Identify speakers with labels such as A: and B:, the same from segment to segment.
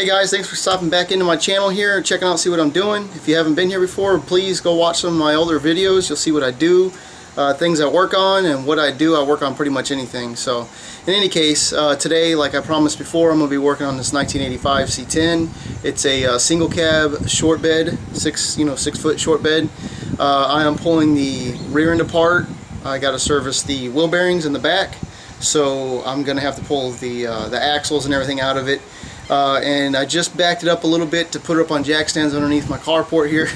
A: Hey guys, thanks for stopping back into my channel here and checking out, see what I'm doing. If you haven't been here before, please go watch some of my older videos. You'll see what I do, things I work on, and what I do. I work on pretty much anything. So in any case, today, like I promised before, I'm going to be working on this 1985 C10. It's a single cab short bed, 6 foot short bed. I am pulling the rear end apart. I got to service the wheel bearings in the back, so I'm going to have to pull the axles and everything out of it. And I just backed it up a little bit to put it up on jack stands underneath my carport here.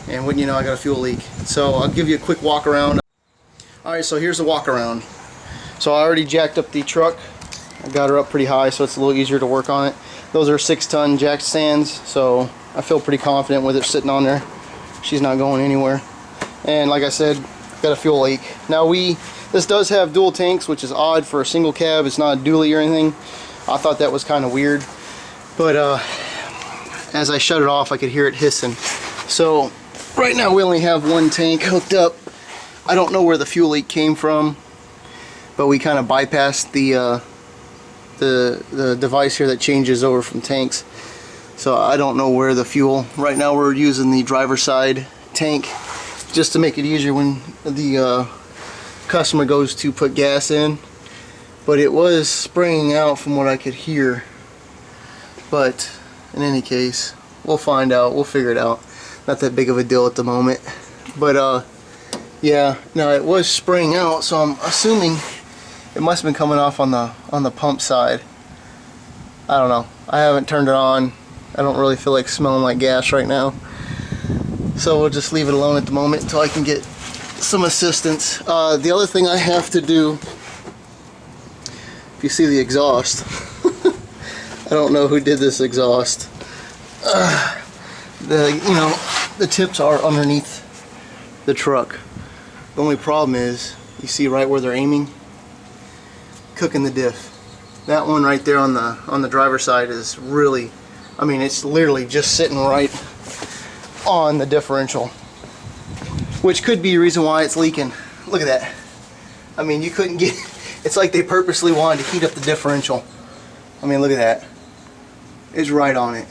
A: And wouldn't you know, I got a fuel leak. So I'll give you a quick walk around. Alright, so here's the walk around. So I already jacked up the truck. I got her up pretty high so it's a little easier to work on it. Those are 6-ton jack stands, so I feel pretty confident with it sitting on there. She's not going anywhere. And like I said, got a fuel leak. Now this does have dual tanks, which is odd for a single cab. It's not a dually or anything. I thought that was kind of weird, but as I shut it off I could hear it hissing. So right now we only have one tank hooked up. I don't know where the fuel leak came from, but we kind of bypassed the device here that changes over from tanks. So I don't know where the fuel. Right now we're using the driver's side tank just to make it easier when the customer goes to put gas in. But it was spraying out from what I could hear. But in any case, we'll find out. We'll figure it out. Not that big of a deal at the moment. But yeah, no, it was spraying out, so I'm assuming it must have been coming off on the pump side. I don't know. I haven't turned it on. I don't really feel like smelling like gas right now. So we'll just leave it alone at the moment until I can get some assistance. The other thing I have to do, you see the exhaust. I don't know who did this exhaust. The tips are underneath the truck. The only problem is, you see right where they're aiming, cooking the diff. That one right there on the driver's side is really, I mean, it's literally just sitting right on the differential, which could be a reason why it's leaking. Look at that. I mean, you couldn't get. It's like they purposely wanted to heat up the differential. I mean, look at that. It's right on it.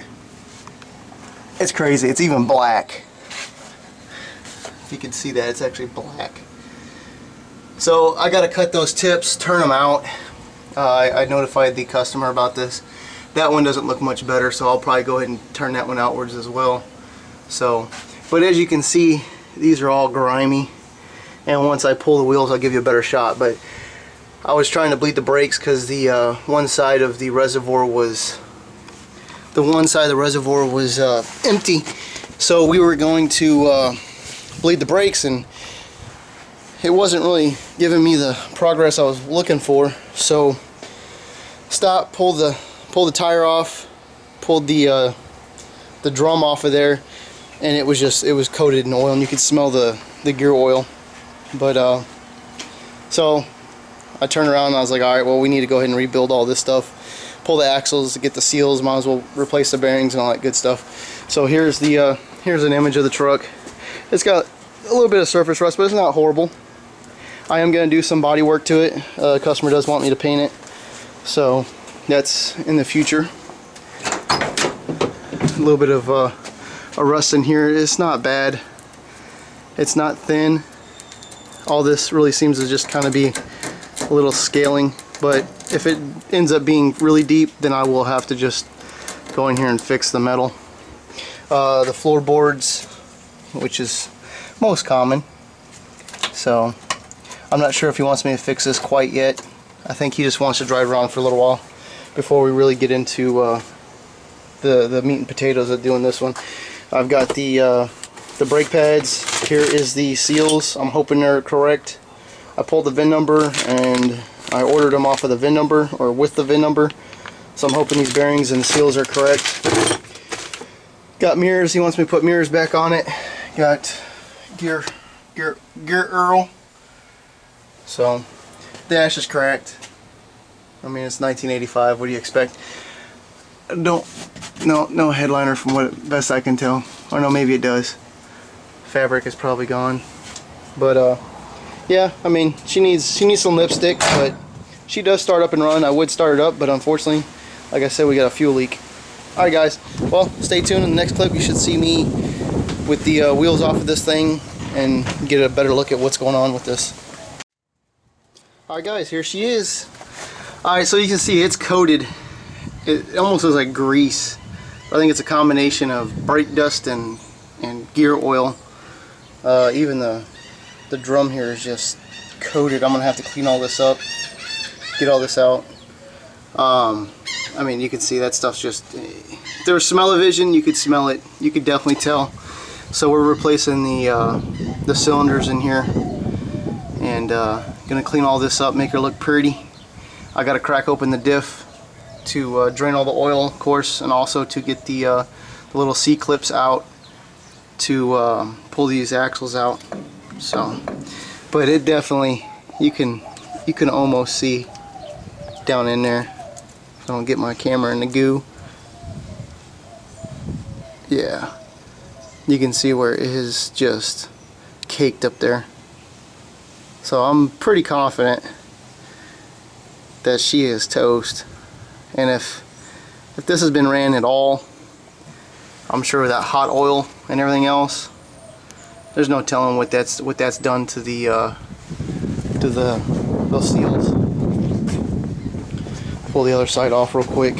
A: It's crazy. It's even black. If you can see that, it's actually black. So I got to cut those tips, turn them out. I notified the customer about this. That one doesn't look much better, so I'll probably go ahead and turn that one outwards as well. So, but as you can see, these are all grimy. And once I pull the wheels, I'll give you a better shot. But I was trying to bleed the brakes because the one side of the reservoir was empty. So we were going to bleed the brakes, and it wasn't really giving me the progress I was looking for. So stop, pull the tire off, pulled the drum off of there, and it was coated in oil, and you could smell the gear oil. But so I turned around and I was like, alright, well, we need to go ahead and rebuild all this stuff. Pull the axles, get the seals, might as well replace the bearings and all that good stuff. So here's an image of the truck. It's got a little bit of surface rust, but it's not horrible. I am going to do some body work to it. The customer does want me to paint it, so that's in the future. A little bit of a rust in here. It's not bad. It's not thin. All this really seems to just kind of be a little scaling, but if it ends up being really deep, then I will have to just go in here and fix the metal. The floorboards, which is most common, so I'm not sure if he wants me to fix this quite yet. I think he just wants to drive around for a little while before we really get into the meat and potatoes of doing this one. I've got the brake pads. Here is the seals. I'm hoping they're correct. I pulled the VIN number and I ordered them off of the VIN number, or with the VIN number. So I'm hoping these bearings and seals are correct. Got mirrors. He wants me to put mirrors back on it. Got gear Earl. So dash is cracked. I mean, it's 1985. What do you expect? No headliner from what best I can tell. Or no, maybe it does. Fabric is probably gone. But yeah, I mean, she needs some lipstick, but she does start up and run. I would start it up, but unfortunately, like I said, we got a fuel leak. Alright guys, well, stay tuned. In the next clip you should see me with the wheels off of this thing and get a better look at what's going on with this. Alright guys, here she is. Alright, so you can see it's coated. It almost looks like grease. I think it's a combination of brake dust and gear oil. Even the drum here is just coated. I'm gonna have to clean all this up, get all this out. I mean, you can see that stuff's just, if there was smell-o-vision, you could smell it. You could definitely tell. So we're replacing the cylinders in here, and gonna clean all this up, make her look pretty. I gotta crack open the diff to drain all the oil, of course, and also to get the little C-clips out to pull these axles out. So, but it definitely, you can almost see down in there. If I don't get my camera in the goo. Yeah, you can see where it is just caked up there. So I'm pretty confident that she is toast. And if this has been ran at all, I'm sure with that hot oil and everything else, there's no telling what that's done to the those seals. Pull the other side off real quick.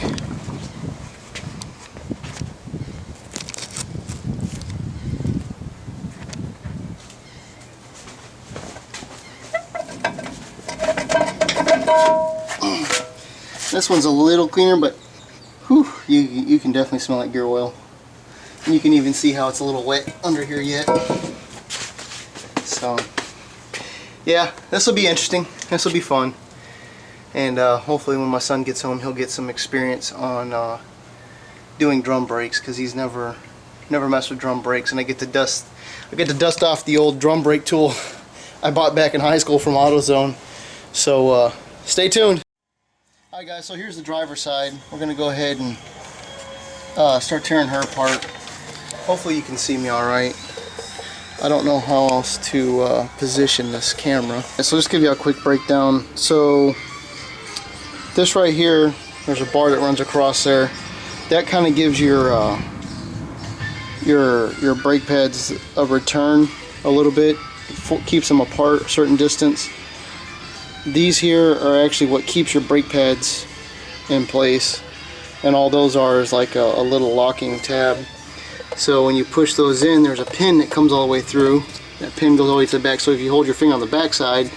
A: This one's a little cleaner, but whew, you can definitely smell that gear oil. And you can even see how it's a little wet under here yet. So yeah, this will be interesting. This will be fun. And hopefully when my son gets home, he'll get some experience on doing drum brakes, because he's never messed with drum brakes. And I get to dust off the old drum brake tool I bought back in high school from AutoZone. So stay tuned. Alright guys, so here's the driver's side. We're gonna go ahead and start tearing her apart. Hopefully you can see me alright. I don't know how else to position this camera. So just give you a quick breakdown. So this right here, there's a bar that runs across there. That kind of gives your brake pads a return a little bit. Keeps them apart a certain distance. These here are actually what keeps your brake pads in place, and all those are is like a little locking tab. So when you push those in, there's a pin that comes all the way through. That pin goes all the way to the back, so if you hold your finger on the back side,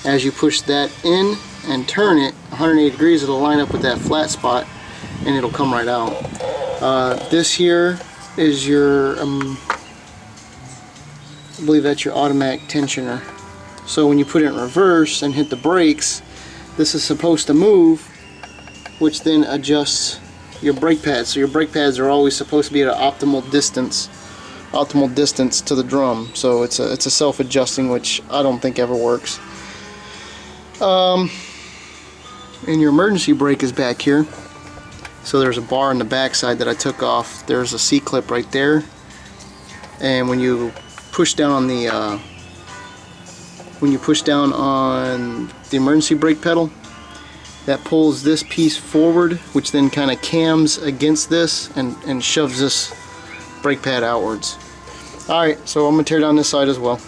A: as you push that in and turn it 180 degrees, it'll line up with that flat spot and it'll come right out. This here is your I believe that's your automatic tensioner. So when you put it in reverse and hit the brakes, this is supposed to move, which then adjusts your brake pads. So your brake pads are always supposed to be at an optimal distance to the drum. So it's a self-adjusting, which I don't think ever works. And your emergency brake is back here. So there's a bar on the back side that I took off. There's a C-clip right there. And when you push down on the emergency brake pedal, that pulls this piece forward, which then kind of cams against this and shoves this brake pad outwards. Alright, so I'm going to tear down this side as well.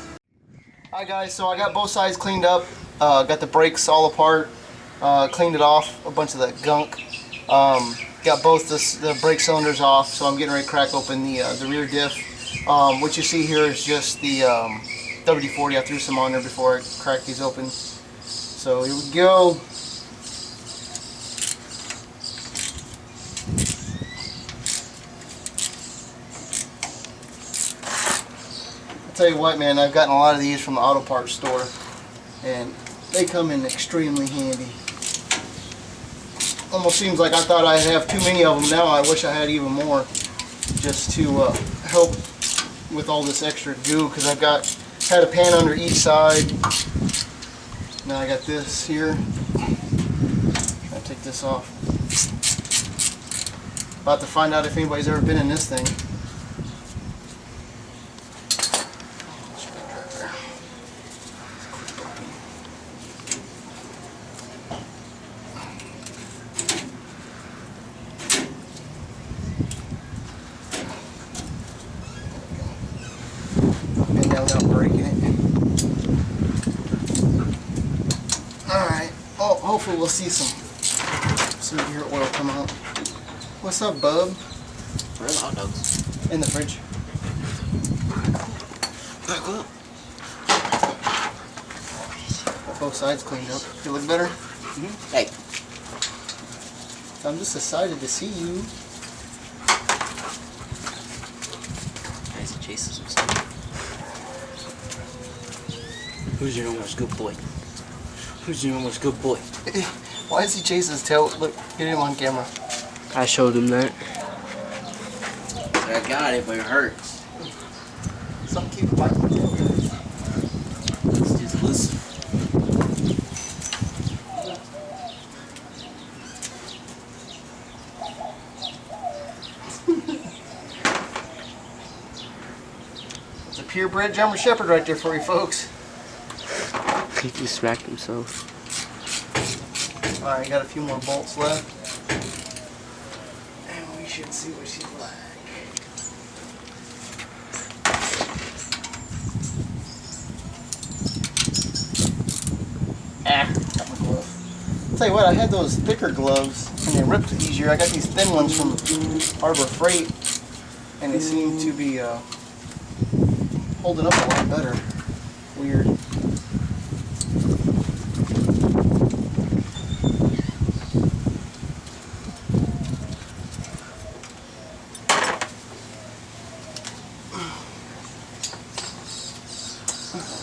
A: Alright guys, so I got both sides cleaned up, got the brakes all apart, cleaned it off, a bunch of that gunk, got both the brake cylinders off, so I'm getting ready to crack open the rear diff. What you see here is just the WD-40. I threw some on there before I cracked these open. So here we go. I'll tell you what, man, I've gotten a lot of these from the auto parts store, and they come in extremely handy. Almost seems like I thought I'd have too many of them. Now I wish I had even more, just to help with all this extra goo, because I've had a pan under each side. Now I got this here. I'll take this off. About to find out if anybody's ever been in this thing. hopefully we'll see some beer oil come out. What's up, bub?
B: Where are the hot dogs?
A: In the fridge.
B: Back up.
A: Got both sides cleaned up. You look better?
B: Mm-hmm. Hey.
A: I'm just excited to see you.
B: Guys, he chases himself. Who's your almost good boy? Who's your almost good boy?
A: Why does he chase his tail? Look, get him on camera.
C: I showed him that.
B: I got it, but it hurts.
A: Some keep biting the tail.
B: Let's just listen.
A: It's a purebred German Shepherd right there for you folks.
C: He just smacked himself.
A: Alright, got a few more bolts left. And we should see what she's like. Got my glove. Tell you what, I had those thicker gloves and they ripped easier. I got these thin ones from Harbor Freight and they seem to be holding up a lot better. Weird.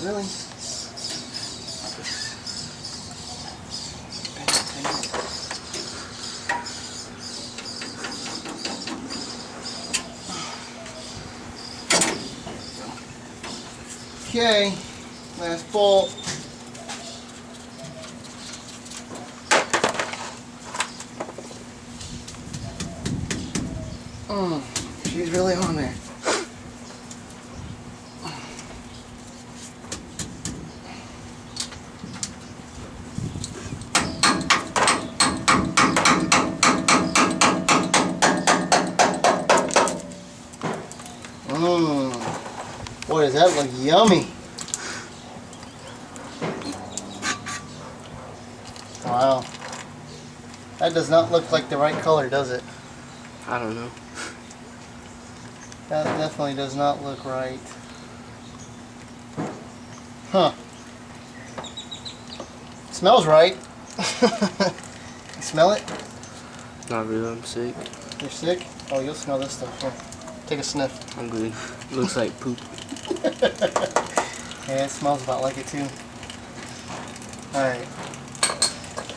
A: Really? Okay, last bolt. She's really on there. Boy, does that look yummy. Wow. That does not look like the right color, does it?
C: I don't know.
A: That definitely does not look right. Huh. Smells right. You smell it?
C: Not really, I'm sick.
A: You're sick? Oh, you'll smell this stuff. Here. Take a sniff.
C: I'm good. Looks like poop.
A: Yeah, it smells about like it too. Alright.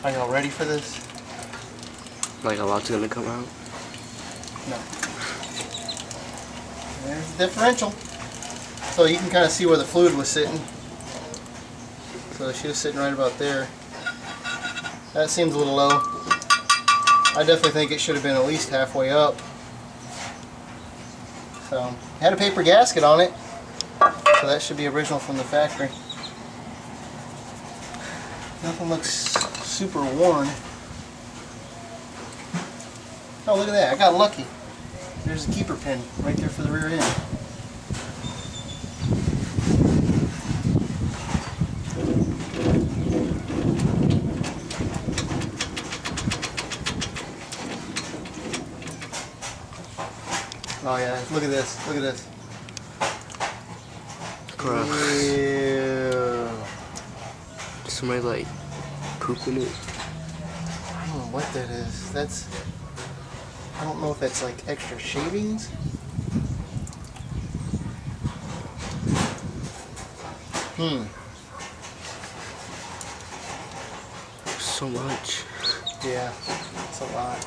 A: Are y'all ready for this?
C: Like a lot's gonna come out.
A: No. There's the differential. So you can kind of see where the fluid was sitting. So she was sitting right about there. That seems a little low. I definitely think it should have been at least halfway up. So, it had a paper gasket on it. So that should be original from the factory. Nothing looks super worn. Oh, look at that. I got lucky. There's a keeper pin right there for the rear end. Oh yeah, look at this. Look at this.
C: Gross.
A: Ew.
C: Somebody like pooping it.
A: I don't know what that is. That's... I don't know if that's like extra shavings.
C: So much.
A: Yeah, it's a lot.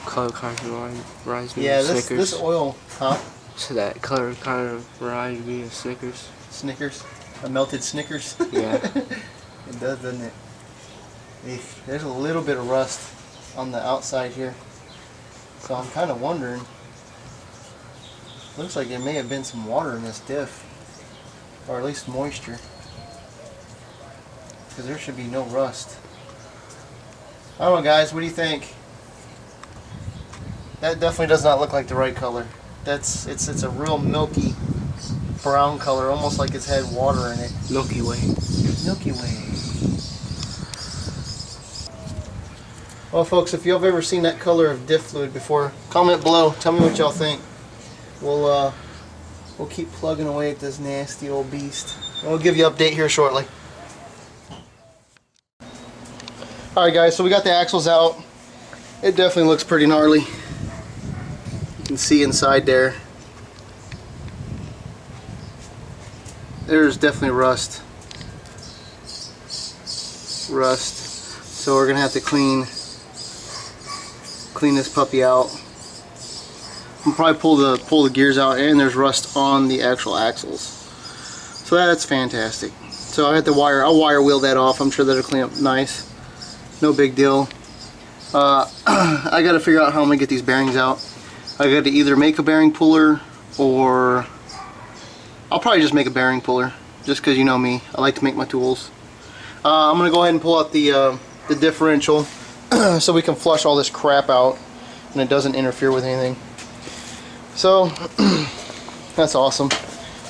C: Color kind of reminds me
A: Yeah,
C: of Snickers.
A: this oil, huh?
C: So that color kind of reminds me of Snickers.
A: Snickers? A melted Snickers?
C: Yeah.
A: It does, doesn't it? Eek. There's a little bit of rust on the outside here. So I'm kind of wondering. Looks like there may have been some water in this diff. Or at least moisture. Because there should be no rust. I don't know, guys. What do you think? That definitely does not look like the right color. It's a real milky brown color, almost like it's had water in it.
B: Milky Way.
A: Milky Way. Well, folks, if y'all have ever seen that color of diff fluid before, comment below. Tell me what y'all think. We'll keep plugging away at this nasty old beast. And we'll give you an update here shortly. Alright guys, so we got the axles out. It definitely looks pretty gnarly. You can see inside there. There's definitely rust. So we're gonna have to clean this puppy out. We'll probably pull the gears out, and there's rust on the actual axles. So that's fantastic. So I have to I'll wire wheel that off. I'm sure that'll clean up nice. No big deal. I got to figure out how I'm gonna get these bearings out. I got to either make a bearing puller, or I'll probably just make a bearing puller, just because you know me, I like to make my tools. I'm gonna go ahead and pull out the differential so we can flush all this crap out and it doesn't interfere with anything. So that's awesome.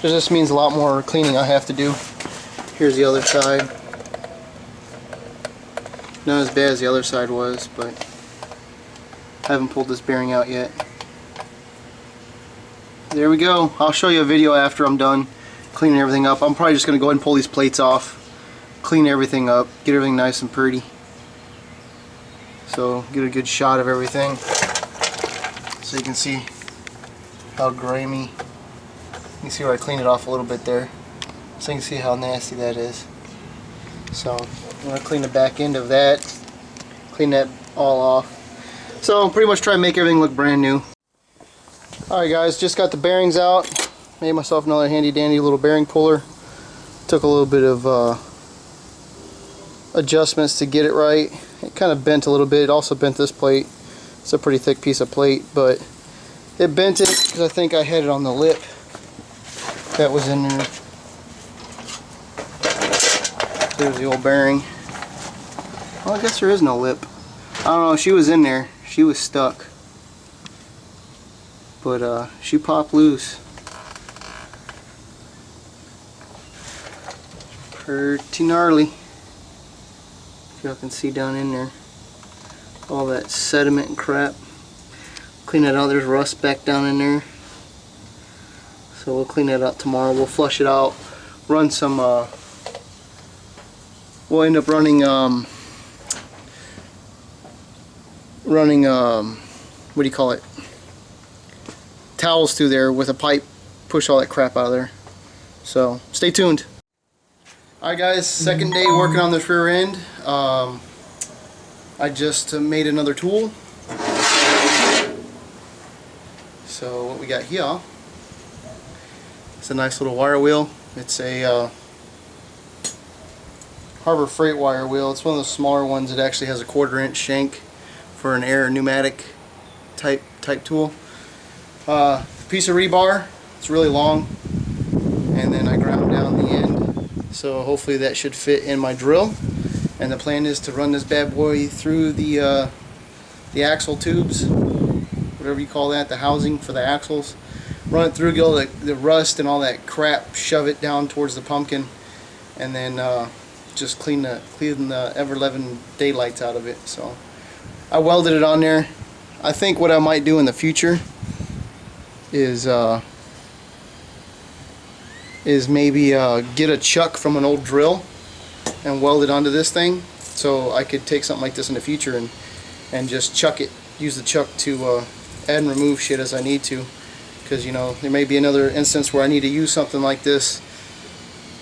A: This just means a lot more cleaning I have to do. Here's the other side. Not as bad as the other side was, but I haven't pulled this bearing out yet. There we go. I'll show you a video after I'm done cleaning everything up. I'm probably just going to go ahead and pull these plates off, clean everything up, get everything nice and pretty. So get a good shot of everything so you can see how grimy. You can see where I cleaned it off a little bit there, so you can see how nasty that is. So I'm going to clean the back end of that, clean that all off. So pretty much try to make everything look brand new. Alright guys, just got the bearings out. Made myself another handy dandy little bearing puller. Took a little bit of adjustments to get it right. It kind of bent a little bit. It also bent this plate. It's a pretty thick piece of plate, but it bent it because I think I had it on the lip that was in there. There's the old bearing. Well, I guess there is no lip. I don't know, she was in there. She was stuck. But she popped loose. Pretty gnarly. Y'all can see down in there all that sediment and crap. Clean that out. There's rust back down in there. So we'll clean that out tomorrow. We'll flush it out. Run some we'll end up running what do you call it, towels through there with a pipe, push all that crap out of there. So stay tuned. Alright guys, second day working on this rear end. I just made another tool. So what we got here, it's a nice little wire wheel. It's a Harbor Freight wire wheel. It's one of the smaller ones. It actually has a 1/4 inch shank for an air pneumatic type tool. Piece of rebar. It's really long, and then I ground down the end. So hopefully that should fit in my drill. And the plan is to run this bad boy through the axle tubes, whatever you call that, the housing for the axles. Run it through, get all the rust and all that crap, shove it down towards the pumpkin, and then just clean the ever-loving daylights out of it. So I welded it on there. I think what I might do in the future is maybe get a chuck from an old drill and weld it onto this thing, so I could take something like this in the future and just chuck it, use the chuck to add and remove shit as I need to, because you know there may be another instance where I need to use something like this,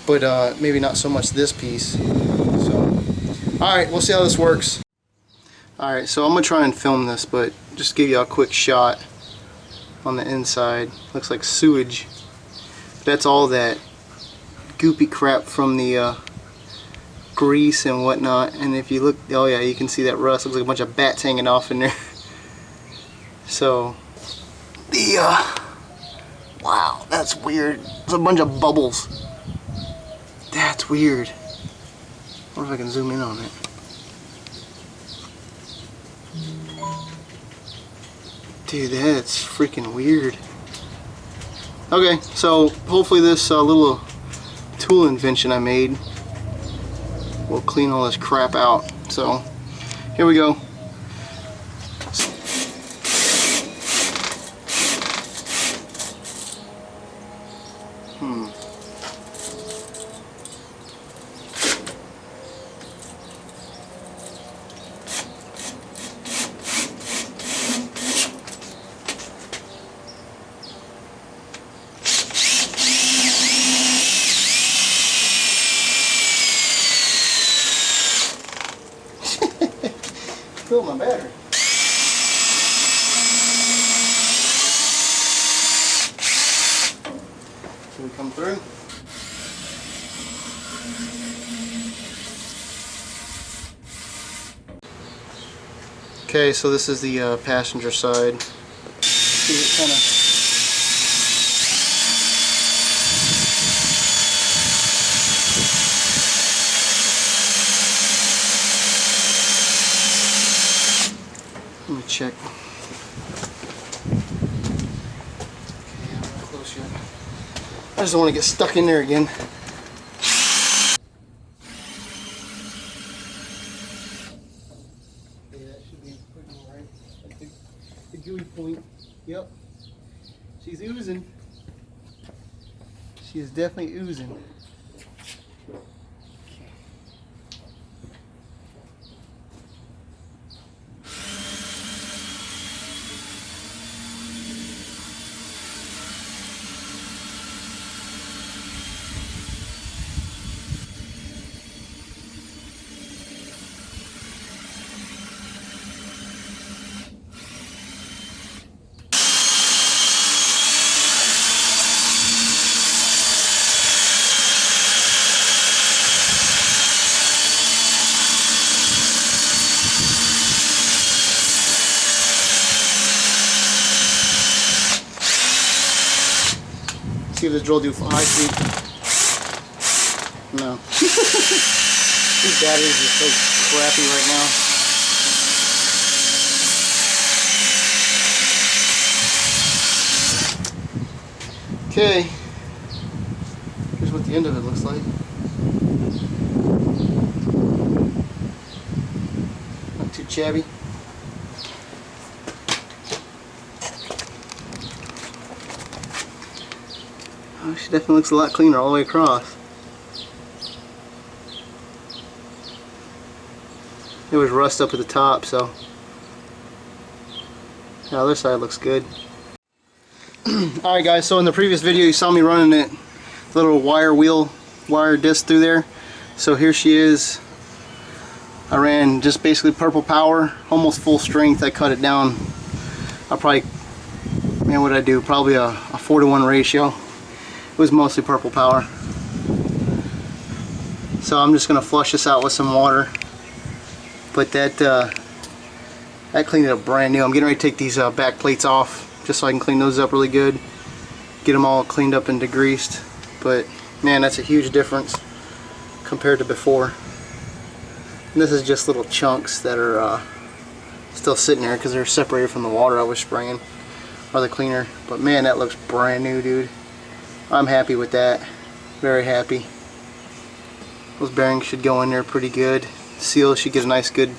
A: but maybe not so much this piece. So alright, we'll see how this works. Alright, so I'm gonna try and film this, but just give you a quick shot on the inside. Looks like sewage. That's all that goopy crap from the grease and whatnot. And if you look, oh yeah, you can see that rust. Looks like a bunch of bats hanging off in there. So the wow, that's weird. There's a bunch of bubbles. That's weird. I wonder if I can zoom in on it. Dude, that's freaking weird. Okay, so hopefully this little tool invention I made will clean all this crap out. So here we go. Fill my battery. Should we come through? Okay, so this is the passenger side. See, it kind of let me check. Okay, I'm not close yet. I just don't want to get stuck in there again. Okay, that should be pretty alright. That's the gooey point. Yep. She's oozing. She is definitely oozing. See if this drill do high speed. No. These batteries are so crappy right now. Okay. Here's what the end of it looks like. Not too shabby. Oh, she definitely looks a lot cleaner all the way across. There was rust up at the top, so the other side looks good. Alright guys, so in the previous video you saw me running that little wire disc through there. So here she is. I ran just basically purple power, almost full strength. I cut it down. I probably, man, what did I do? Probably a 4-to-1 ratio. It was mostly purple power. So I'm just gonna flush this out with some water. But that cleaned it up brand new. I'm getting ready to take these back plates off just so I can clean those up really good. Get them all cleaned up and degreased. But man, that's a huge difference compared to before. And this is just little chunks that are still sitting there because they're separated from the water I was spraying or the cleaner. But man, that looks brand new, dude. I'm happy with that. Very happy. Those bearings should go in there pretty good. Seal should get a nice good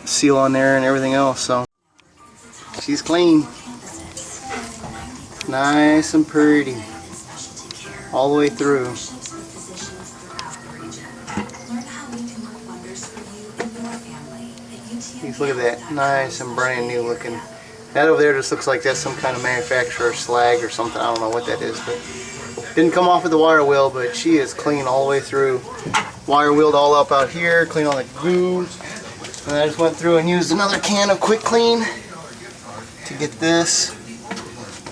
A: seal on there and everything else. So she's clean. Nice and pretty. All the way through. Look at that. Nice and brand new looking. That over there just looks like that's some kind of manufacturer slag or something. I don't know what that is, but didn't come off with the wire wheel, but she is clean all the way through. Wire wheeled all up out here, clean all the goo. And I just went through and used another can of quick clean to get this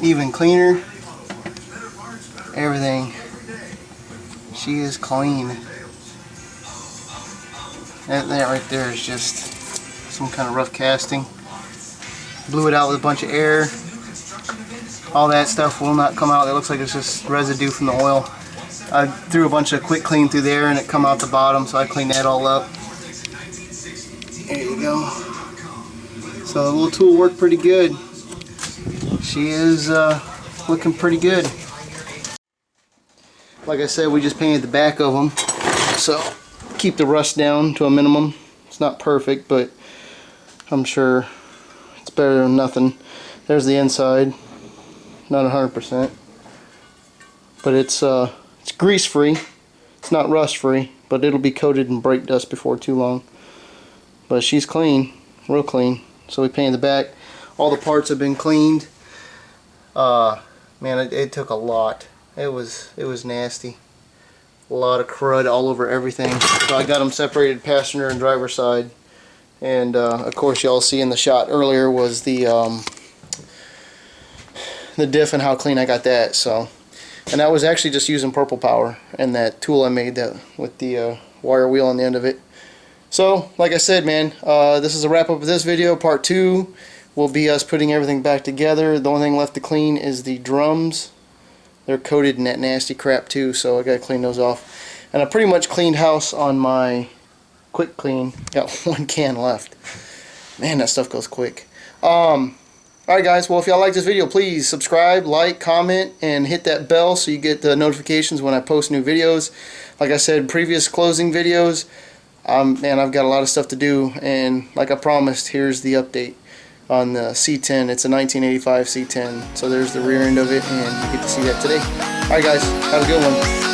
A: even cleaner. Everything. She is clean. That right there is just some kind of rough casting. Blew it out with a bunch of air. All that stuff will not come out. It looks like it's just residue from the oil. I threw a bunch of quick clean through there and it come out the bottom, so I cleaned that all up. There you go. So the little tool worked pretty good. She is looking pretty good. Like I said, we just painted the back of them, so keep the rust down to a minimum. It's not perfect, but I'm sure it's better than nothing. There's the inside, not 100%, but it's grease free. It's not rust free, but it'll be coated in brake dust before too long. But she's clean, real clean. So we painted the back. All the parts have been cleaned. Man, it took a lot. It was nasty. A lot of crud all over everything. So I got them separated, passenger and driver side. And of course, y'all see in the shot earlier was the diff and how clean I got that. So, and that was actually just using purple power and that tool I made that with the wire wheel on the end of it. So, like I said, man, this is a wrap up of this video. Part 2 will be us putting everything back together. The only thing left to clean is the drums. They're coated in that nasty crap too, so I gotta clean those off. And I pretty much cleaned house on my quick clean. Got 1 can left. Man, that stuff goes quick. Alright guys, well if y'all like this video, please subscribe, like, comment, and hit that bell so you get the notifications when I post new videos. Like I said, previous closing videos, man, I've got a lot of stuff to do, and like I promised, here's the update on the C10. It's a 1985 C10, so there's the rear end of it, and you get to see that today. Alright guys, have a good one.